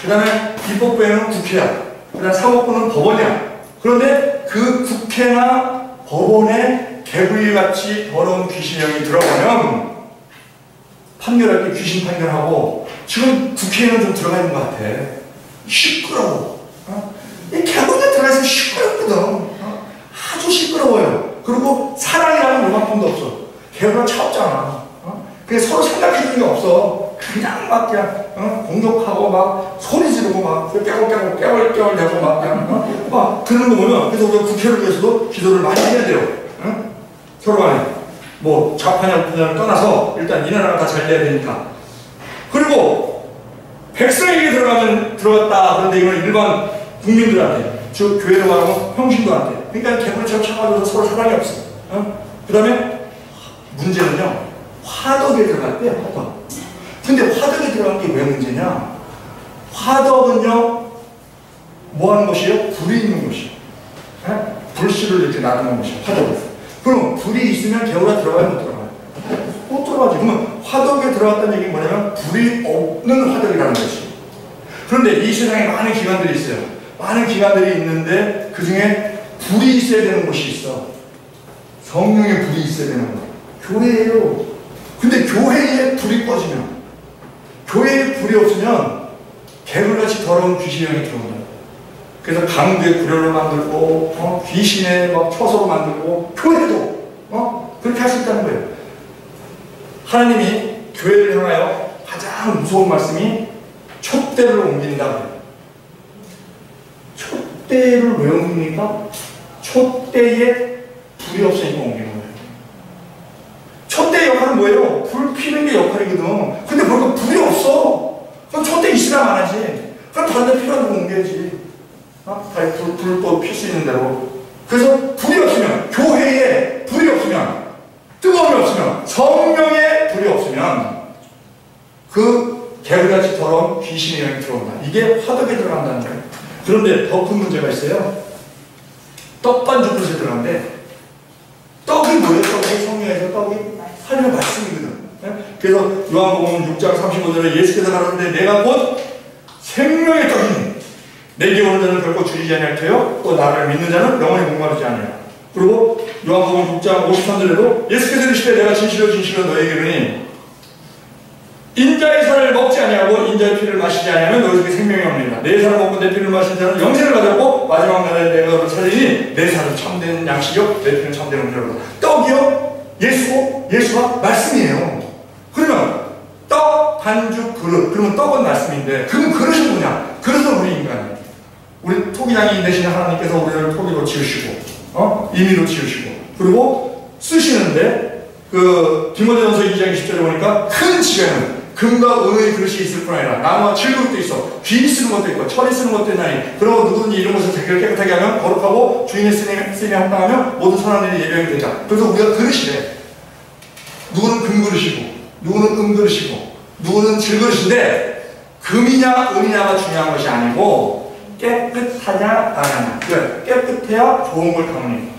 그 다음에 입법부에는 국회야. 그 다음에 사법부는 법원이야. 그런데 그 국회나 법원에 개구리같이 더러운 귀신형이 들어가면 판결할 때 귀신 판결하고, 지금 국회에는 좀 들어가 있는 것 같아. 시끄러워. 이 개구리가 들어가 있으면 시끄럽거든. 아주 시끄러워요. 그리고 사랑이라는 요만큼도 없어. 개구리가 차없잖아. 그래서 서로 생각해주는 게 없어. 그냥 막 그냥 공격하고 막 소리 지르고 막 깨울깨울 대고 막 그냥 막 그런 거 보면, 그래서 우리가 국회를 위해서도 기도를 많이 해야 돼요. 서로 간에 뭐 좌파냐 우파냐를 떠나서 일단 이 나라가 다 잘 돼야 되니까. 그리고 백성에게 들어갔다. 그런데 이건 일반 국민들한테, 즉 교회로 말하면 형신들한테. 그러니까 개구리처럼 차가워서 서로 사랑이 없어. 그 다음에 문제는요, 화덕에 들어갈 때 화덕. 근데 화덕에 들어간 게 왜 문제냐? 화덕은요, 뭐 하는 것이에요? 불이 있는 것이에요. 불씨를 이렇게 놔두는 것이에요. 화덕은. 그럼 불이 있으면 개구리가 들어가요? 못 들어가요? 못 들어가지. 그러면 화덕에 들어갔다는 얘기는 뭐냐면 불이 없는 화덕이라는 것이에요. 그런데 이 세상에 많은 기관들이 있어요. 많은 기관들이 있는데 그 중에 불이 있어야 되는 곳이 있어. 성령의 불이 있어야 되는 곳. 교회예요. 근데 교회에 불이 꺼지면, 교회에 불이 없으면 개구리같이 더러운 귀신형이 들어온다. 그래서 강도의 구려를 만들고, 귀신의 막 처소로 만들고, 교회도 그렇게 할 수 있다는 거예요. 하나님이 교회를 향하여 가장 무서운 말씀이 촛대를 옮긴다. 촛대를 왜 옮깁니까? 촛대에 불이 없으니까 옮기는 거예요. 촛대의 역할은 뭐예요? 불 피는 게 역할이거든. 근데 벌써 불이 없어. 그럼 촛대 있으라 말하지. 그럼 다른 데 필요한 데 옮겨야지. 불도 필 수 있는 대로. 그래서 불이 없으면, 교회에 불이 없으면, 뜨거움이 없으면, 성령의 불이 없으면 그 개구리같이 더러운 귀신의 영이 들어온다. 이게 화덕에 들어간다는 거예요. 그런데 더 큰 문제가 있어요. 떡반죽 그릇에 들어가는데, 떡이 뭐예요? 떡이 성령에서 떡이 하나님의 말씀이거든. 그래서 요한복음 6장 35절에 예수께서 가라사대 내가 곧 생명의 떡이니 내게 오는 자는 결코 줄이지 아니할 테요 또 나를 믿는 자는 영원히 목마르지 아니하리라. 그리고 요한복음 6장 53절에도 예수께서 이르시되 내가 진실로 너희에게 이르니 인자의 살을 먹지 아니하고 인자의 피를 마시지 아니하면 너희에게 생명이 없느니라. 내 살을 먹고 내 피를 마시는 자는 영생을 가졌고 마지막 날에 내가 너를 살리니 내 살은 참된 양식이요 내 피는 참된 음료로다. 떡이요 예수고 예수가 말씀이에요. 그러면 떡, 반죽, 그릇. 그러면 떡은 말씀인데 그럼 그릇이 뭐냐? 그릇은 우리 인간이에요. 우리 토기장인 되시는 하나님께서 우리를 토기로 지으시고 임의로 지으시고 그리고 쓰시는데 그 디모데전서 2장 20절에 보니까 큰 집에는 금과 은의 그릇이 있을 뿐 아니라 나무와 칠그릇도 있어. 귀 쓰는 것도 있고 철이 쓰는 것도 있나니 그러고 누구든지 이런 것을 깨끗하게 하면 거룩하고 주인의 쓰임에 합당하면 모든 선한 일이 예배하게 되자. 그래서 우리가 그릇이래. 누구는 금그릇이고 누구는 은그릇이고 누구는 질그릇인데 금이냐 은이냐가 중요한 것이 아니고 깨끗하냐 안 하냐. 왜? 깨끗해야 좋은 걸 담으니까.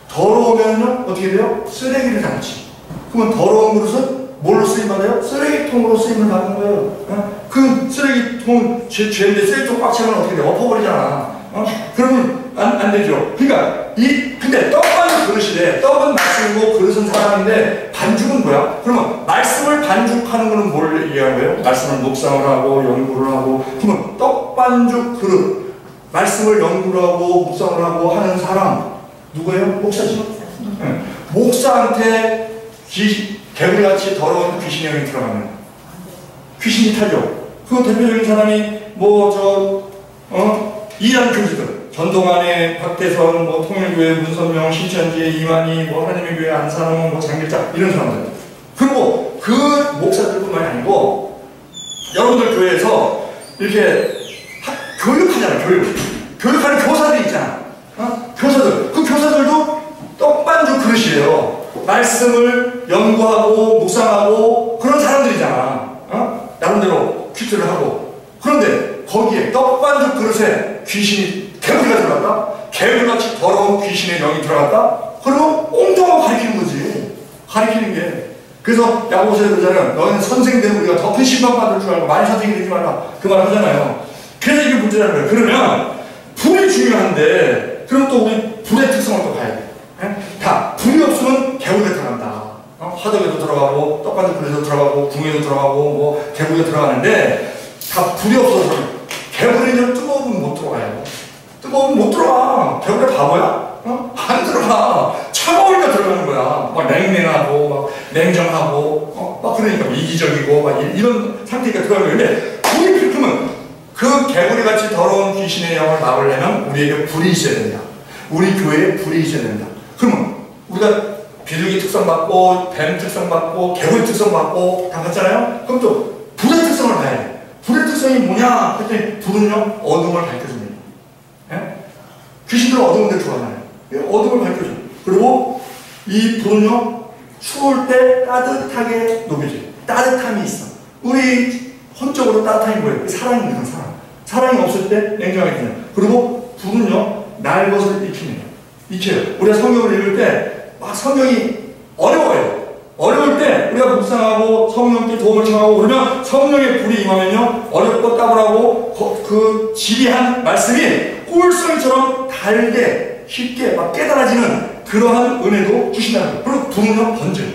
더러우면 어떻게 돼요? 쓰레기를 담지. 그러면 더러운 그릇은 뭘로 쓰임받아요? 쓰레기통으로 쓰임을 받는 거예요. 그 쓰레기통, 죄인데 쓰레기통 꽉 차면 어떻게 돼? 엎어버리잖아. 그러면 안 되죠. 그러니까, 근데 떡은 그릇이래. 떡은 말씀이고 그릇은 사람인데 반죽은 뭐야? 그러면 말씀을 반죽하는 거는 뭘 얘기하는 거예요? 말씀을 묵상을 하고 연구를 하고. 그러면 떡반죽 그릇. 말씀을 연구를 하고 묵상을 하고 하는 사람. 누구예요? 목사지. 목사한테 개구리같이 더러운 귀신의 영이 들어가면 귀신이 타죠. 그 대표적인 사람이 이한 교주들 전동환의 박대선, 통일교회 문선명, 신천지, 이만희, 하나님의 교회 안산홍, 장길자 이런 사람들. 그리고 그 목사들뿐만이 아니고 여러분들 교회에서 이렇게 교육하잖아요. 교육하는 교사들이 있잖아. 교사들, 그 교사들도 떡반죽 그릇이에요. 말씀을 연구하고 묵상하고 그런 사람들이잖아. 나름대로 퀴즈를 하고. 그런데 거기에 떡반죽 그릇에 귀신이 개구리가 들어갔다? 개구리같이 더러운 귀신의 영이 들어갔다? 그러면 엉뚱하고 가리키는 거지. 가리키는 게. 그래서 야고보서에 그러잖아요. 너희는 선생 되면 우리가 더 큰 심판받을 줄 알고 많이 선생이 되지 말라. 그 말 하잖아요. 그래서 이게 문제라는 거예요. 그러면 불이 중요한데 그럼 또 우리 불의 특성을 또 봐야 돼. 다 불이 없으면 개구리가 들어간다. 화덕에도 들어가고 떡반죽 그릇에도 들어가고 궁에도 들어가고 뭐 개구리가 들어가는데 다 불이 없어서 개구리는 뜨거우면 못 들어가요. 뜨거우면 못 들어가. 개구리 바보야? 안 들어가. 차가우니까 들어가는 거야. 막 냉랭하고 막 냉정하고 막 그러니까 이기적이고 막 이런 상태가 들어가는 건데 불이 필요하면 그 개구리같이 더러운 귀신의 영을 막으려면 우리에게 불이 있어야 된다. 우리 교회에 불이 있어야 된다. 그러면 우리가 비둘기 특성 받고 뱀 특성 받고 개구리 특성 받고 다 봤잖아요. 그럼 또 불의 특성을 봐야 돼. 불의 특성이 뭐냐 했더니 불은요 어둠을 밝혀줍니다. 귀신들은 어두운 데 좋아하나요? 어둠을 밝혀줘. 그리고 이 불은요 추울 때 따뜻하게 녹여줘. 따뜻함이 있어. 우리 혼적으로 따뜻함이 뭐예요? 사랑입니다. 사랑이 없을 때 냉정하게 돼요. 그리고 불은요 날 것을 익혀요. 우리가 성경을 읽을 때 막 성경이 어려워요. 어려울 때 우리가 묵상하고 성령께 도움을 청하고 그러면 성령의 불이 임하면요 어렵고 따분하고 그 지리한 말씀이 꿀송이처럼 달게 쉽게 막 깨달아지는 그러한 은혜도 주신다는 거예요. 그리고 불은요 번져요.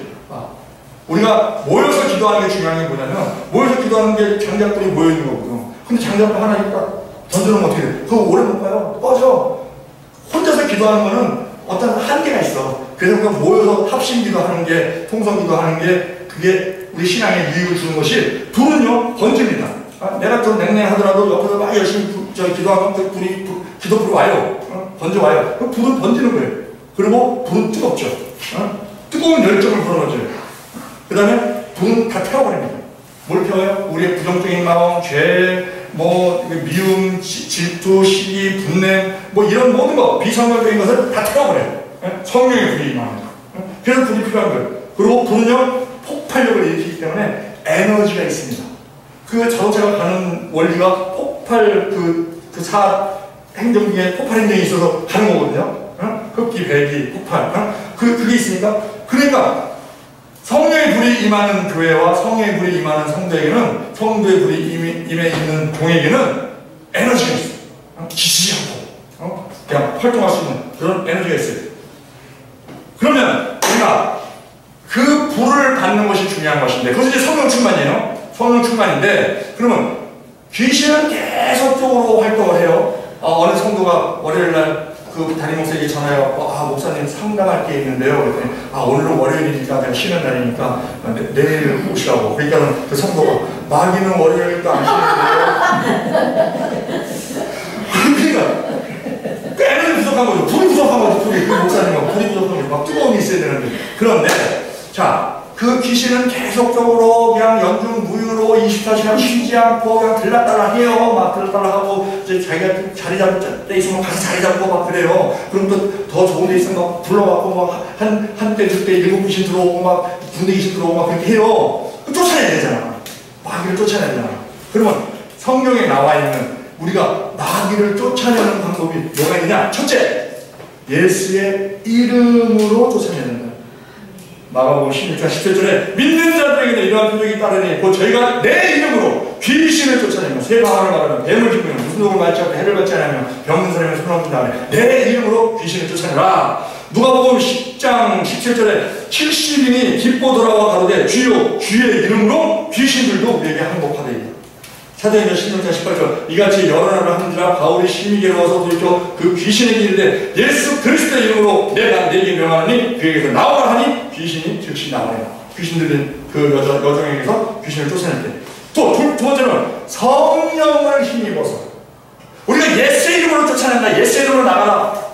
우리가 모여서 기도하는 게 중요한 게 뭐냐면 모여서 기도하는 게 장작불이 모여있는 거거든요. 근데 장작불 하나 있다 던져놓으면 어떻게 돼? 그거 오래 못 가요. 꺼져. 혼자서 기도하는 거는 어떤 한계가 있어. 그래서 그 모여서 합심 기도하는 게 통성 기도하는 게 그게 우리 신앙에 유익을 주는 것이 불은요 번집니다. 내가 좀 냉랭하더라도 옆에서 막 열심히 기도하면 그 불이 기도불이 와요. 번져와요. 그 불은 번지는 거예요. 그리고 불은 뜨겁죠. 뜨거운 열정을 불어넣어줘요. 그 다음에 불은 다 태워버립니다. 뭘 태워요? 우리의 부정적인 마음, 죄, 뭐 미움, 질투, 시기, 분냄 뭐 이런 모든 거 비성경적인 것을 다 태워버려요. 성령의 불이 임합니다. 그래서 불이 필요한 거예요. 그리고 불은요 폭발력을 일으키기 때문에 에너지가 있습니다. 그 자동차가 가는 원리가 폭발 행정 중에 폭발 행정이 있어서 가는 거거든요. 흡기, 배기, 폭발 그게 있으니까 그러니까 성령의 불이 임하는 교회와 성령의 불이 임하는 성도에게는 성도의 불이 임해 있는 종에게는 에너지가 있어요. 지치지 않고 그냥 활동할 수 있는 그런 에너지가 있어요. 그러면 우리가 그 불을 받는 것이 중요한 것인데 그것이 이제 성령 충만이에요. 성령 충만인데 그러면 귀신은 계속적으로 활동을 해요. 어느 성도가 월요일날 그 담임 목사에게 전화해서 목사님 상담할 게 있는데요. 그랬더니 오늘은 월요일이니까 내가 쉬는 날이니까 내일 오시라고. 그러니까 그 성도가 마귀는 월요일도 안 쉬는데요. 그러니까 에너지 부족한 거죠. 불이 부족한 거죠. 불이. 그 목사님은 불이 부족한 거죠. 막 뜨거움이 있어야 되는데. 그런데 자, 그 귀신은 계속적으로 그냥 연중무휴로 24시간 쉬지 않고 그냥 들락달락 해요. 막 들락달락 하고 이제 자기가 자리 잡을 때 있으면 가서 자리 잡고 막 그래요. 그럼 또 더 좋은 데 있으면 막 불러갖고 막 한때 그때 7 귀신 들어오고 막 군대 귀신 들어오고 막 그렇게 해요. 쫓아내야 되잖아. 마귀를 쫓아내야 되잖아. 그러면 성경에 나와 있는 우리가 마귀를 쫓아내는 방법이 뭐가 있냐? 첫째, 예수의 이름으로 쫓아내야 된다. 마가복음 16장 17절에 믿는 자들에게는 이러한 표적이 따르니 곧 저희가 내 이름으로 귀신을 쫓아내며 새 방언을 말하며 뱀을 짚으며 무슨 독을 맞지 않고 해를 받지 않으며 병든 사람의 손을 얹는다. 내 이름으로 귀신을 쫓아내라. 누가복음 10장 17절에 70인이 기뻐 돌아와 가로되 주여 주의 이름으로 귀신들도 우리에게 항복하되이다. 사도행전 16장 18절 이같이 여러 나라를 하는지라 바울이 심히 괴로워서 돌이켜 그 귀신에게 이르되 예수 그리스도의 이름으로 내가 네게 명하노니 그에게서 나오라 하니 귀신이 즉시 나오니라. 귀신들은 그 여정에게서 귀신을 쫓아낼 때 또 두 번째는 성령을 힘입어서 우리가 예수의 이름으로 쫓아낸다. 예수의 이름으로 나가라.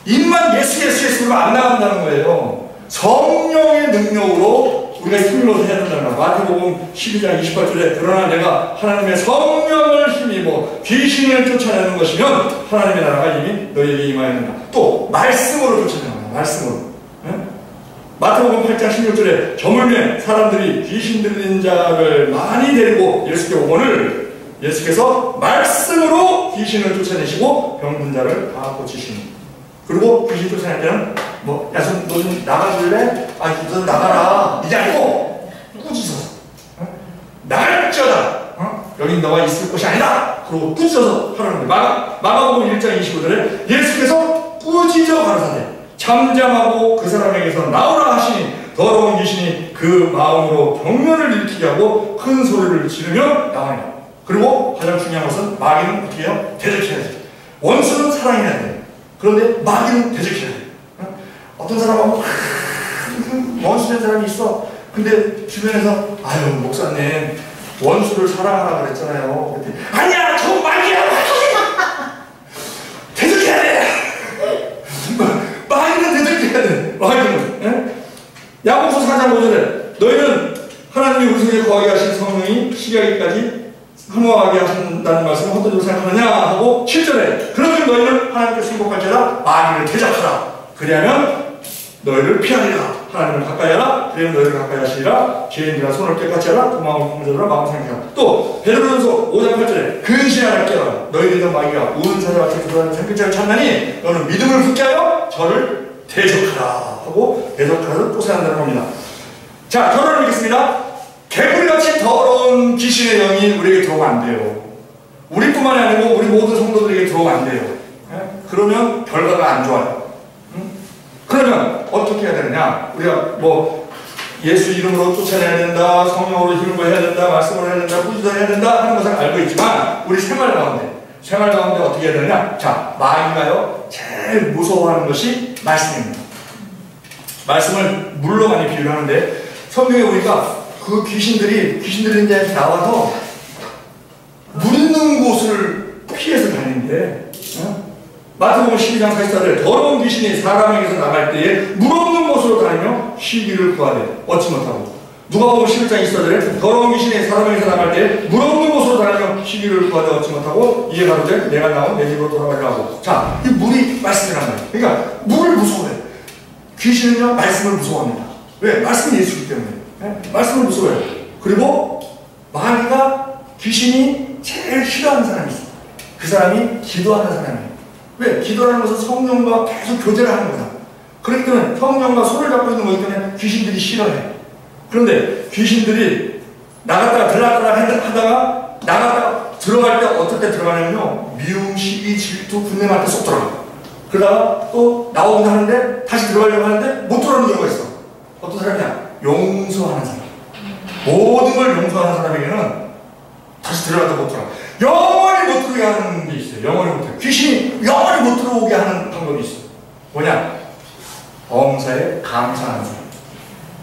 입만 예수로 안 나간다는 거예요. 성령의 능력으로 우리가 힘입어서 해야 된다는 거야. 마태복음 12장 28절에 그러나 내가 하나님의 성령을 힘입어 귀신을 쫓아내는 것이면 하나님의 나라가 이미 너희에게 임하였느니라. 또 말씀으로 쫓아내는 거야. 말씀으로. 네? 마태복음 8장 16절에 저물매 사람들이 귀신 들린 자를 많이 데리고 예수께 오거늘 예수께서 말씀으로 귀신을 쫓아내시고 병든 자를 다 고치시니. 그리고 귀신 쫓아낼 때는 뭐 야, 너 좀 나가줄래? 아, 너 나가라. 이게 아니고 꾸짖어서 나갈지어다. 여긴 너가 있을 곳이 아니다. 그리고 꾸짖어서 하라는 거예요. 마가복음 1장 25절에 예수께서 꾸짖어 가라사대 잠잠하고 그 사람에게서 나오라 하시니 더러운 귀신이 그 마음으로 병면을 일으키게 하고 큰 소리를 지르며 나와요. 그리고 가장 중요한 것은 마귀는 어떻게 해요? 대적해야지. 원수는 사랑해야 돼. 그런데 마귀는 대적해야 돼. 어떤 사람하고 원수된 사람이 있어. 근데 주변에서 아유 목사님 원수를 사랑하라 그랬잖아요. 그랬더니 아니야 저 마귀야. 대적해야 돼. 마귀는 대적해야 돼. 마귀는. 야고보서 4장 5절에 너희는 하나님이 우리 속에 거하게 하신 성령이 시기하기까지 흠모하게 하신다는 말씀을 헛되이 생각하느냐 하고 7절에 그러면 너희는 하나님께 승복할지라 마귀를 대적하라. 그리하면 너희를 피하리라. 하나님을 가까이 하라. 그리하면 너희를 가까이 하시리라. 죄인들아 손을 깨끗이 하라. 그 마음을 공정하라. 마음 상쾌하라. 또 베드로전서 5장 8절에 근신하라 깨어라. 너희들은 마귀가 우는 사자같이 들어가는 생길자를 찾나니 너는 믿음을 굳게 하여 저를 대적하라 하고 대적하라를 쫓아낸다는 겁니다. 자, 결론을 읽겠습니다. 개구리같이 더러운 귀신의 영이 우리에게 들어오면 안 돼요. 우리뿐만이 아니고 우리 모든 성도들에게 들어오면 안 돼요. 그러면 결과가 안 좋아요. 그러면 어떻게 해야 되느냐? 우리가 뭐 예수 이름으로 쫓아내야 된다, 성령으로 힘을 해야 된다, 말씀으로 해야 된다, 꾸짖어 해야 된다 하는 것을 알고 있지만 우리 생활 가운데 어떻게 해야 되느냐? 자, 마귀가요 제일 무서워하는 것이 말씀입니다. 말씀을 물로 많이 비유하는데 성경에 보니까 그 귀신들이 이제 나와서 물 있는 곳을 피해서 다니는데 마태복음 12장 44절에 더러운 귀신이 사람에게서 나갈 때에 물 없는 곳으로 다니며 쉬기를 구하되 얻지 못하고 누가복음 11장 24절에 더러운 귀신이 사람에게서 나갈 때에 물 없는 곳으로 다니며 쉬기를 구하되 얻지 못하고 이에 가로되 내가 나온 내 집으로 돌아가려 하고. 자, 이 물이 말씀이란 말이에요. 그러니까 물을 무서워해. 귀신은요 말씀을 무서워합니다. 왜? 말씀이 예수이기 때문에. 말씀을 무서워해요. 그리고 마귀가 귀신이 제일 싫어하는 사람이 있어요. 그 사람이 기도하는 사람이에요. 왜? 기도하는 것은 성령과 계속 교제를 하는 거다. 그렇기 때문에 성령과 손을 잡고 있는 거기 때문에 귀신들이 싫어해. 그런데 귀신들이 나갔다가 들어갔다가 하다가 나갔다가 들어갈 때 어떨 때 들어가냐면요 미움, 시기, 질투, 분냄 할 때 쏙 들어가. 그러다가 또 나오긴 하는데 다시 들어가려고 하는데 못 들어오는 경우가 있어. 어떤 사람이냐? 용서하는 사람. 모든 걸 용서하는 사람에게는 다시 들어가도 못 들어가. 영원히 못 들어오게 하는 게 있어요. 영원히 못 들어오게. 귀신이 영원히 못 들어오게 하는 방법이 있어요. 뭐냐? 범사에 감사하는 사람.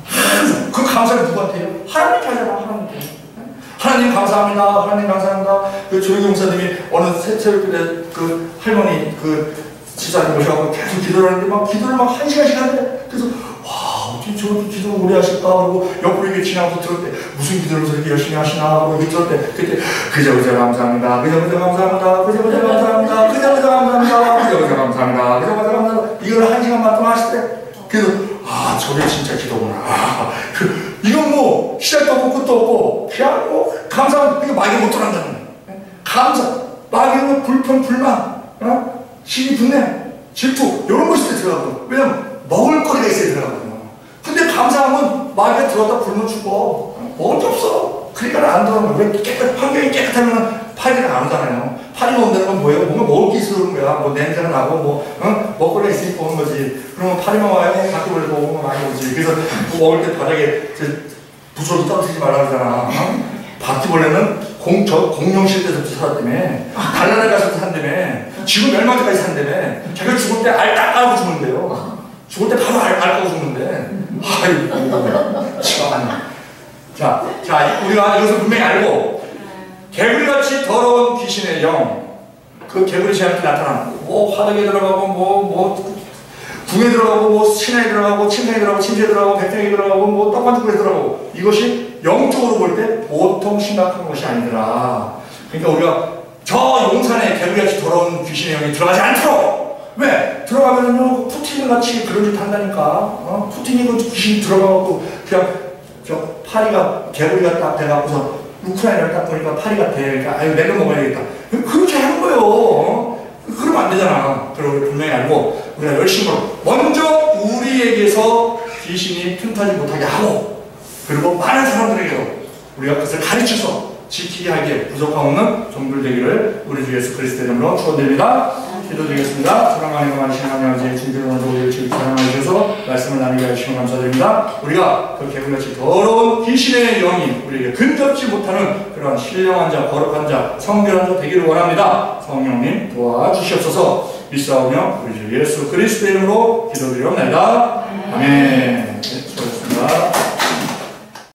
항상 그 감사를 누구한테 해요? 하나님께 하잖아. 하나님께. 하나님 감사합니다. 하나님 감사합니다. 그 조영기 목사님이 어느 새벽에 그 할머니 그 집사님 모셔가지고 계속 기도를 하는데 막 기도를 막 1시간씩 하는데 그래서 와 어떻게 저렇게 기도를 오래 하실까 하고 옆으로 이렇게 지나가서 들을 때 무슨 기도를 저렇게 열심히 하시나 하고 이렇게 들을 때 그때 그저 감사합니다. 그저 감사합니다. 그저 감사합니다. 그저 감사합니다. 그저 감사합니다. 그저 감사합니다. 이걸 1시간만 동안 하실 때 그래서 아 저게 진짜 기도구나. 아, 이건 뭐 시작도 없고 끝도 없고 그냥 뭐 감사하면 이게 마귀 못 들어간다는 거예요. 감사 마귀는 불평 불만 시기 분내 질투 이런 것이 들어가거든요. 왜냐면 먹을 거리가 있어야 들어가거든요. 근데 감사하면 마귀가 들어갔다 굶어 죽어. 먹을 게 없어. 그러니까 안 들어가는 거야. 왜 환경이 깨끗하면 파리가 안 오잖아요. 파리가 온다는 건 뭐예요? 뭔가 먹을 게 있어 그런 거야. 뭐 냄새가 나고 뭐 먹거리가 있으니까 오는 거지. 그러면 파리만 와요. 바퀴벌레 보고 많이 오지. 그래서 뭐 먹을 때 바닥에 부스러기 떨어뜨리지 말라 그러잖아. 바퀴벌레는 공룡실 때부터 살았다며. 단란에 가서도 산다며. 지금 멸망때까지 산다며. 자기가 죽을 때 알 딱 깔고 죽는데요. 죽을 때 바로 알 깔고 죽는데. 아이고 참. 자 우리가 이것을 분명히 알고 개구리같이 더러운 귀신의 영 그 개구리 씨한테 나타나고 뭐 화덕에 들어가고 뭐 궁에 들어가고 뭐 신에 들어가고 침상에 들어가고 침대에 들어가고 백장에 들어가고 뭐 떡반죽에 들어가고 이것이 영적으로 볼 때 보통 심각한 것이 아니더라. 그러니까 우리가 저 용산에 개구리같이 더러운 귀신의 영이 들어가지 않도록 왜? 들어가면은요 푸틴 같이 그런 짓 한다니까. 푸틴이 그 귀신 들어가고 그냥 저 파리가 개구리가 딱 돼갖고서 우크라이나를 딱 보니까 파리가 돼. 그러니까 아유 내가 먹어야겠다. 그렇게 하는 거예요. 그러면 안 되잖아. 그리고 분명히 알고 우리가 열심히 먼저 우리에게서 귀신이 틈타지 못하게 하고 그리고 많은 사람들에게도 우리가 그것을 가르쳐서 지키게 하기에 부족함 없는 종들 되기를 우리 주 예수 그리스도 이름으로 축원드립니다. 기도드리겠습니다. 사랑하는 하나님 아버지 진정으로 우리를 지금 사랑해 주셔서 말씀을 나누게 해주시면 감사드립니다. 우리가 그 개구리같이 더러운 귀신의 영이 우리에게 근접지 못하는 그런 신령한 자, 거룩한 자, 성결한 자 되기를 원합니다. 성령님 도와주시옵소서. 믿사오며 우리 주 예수 그리스도 이름으로 기도드리옵나이다. 아멘. 네, 수고하셨습니다.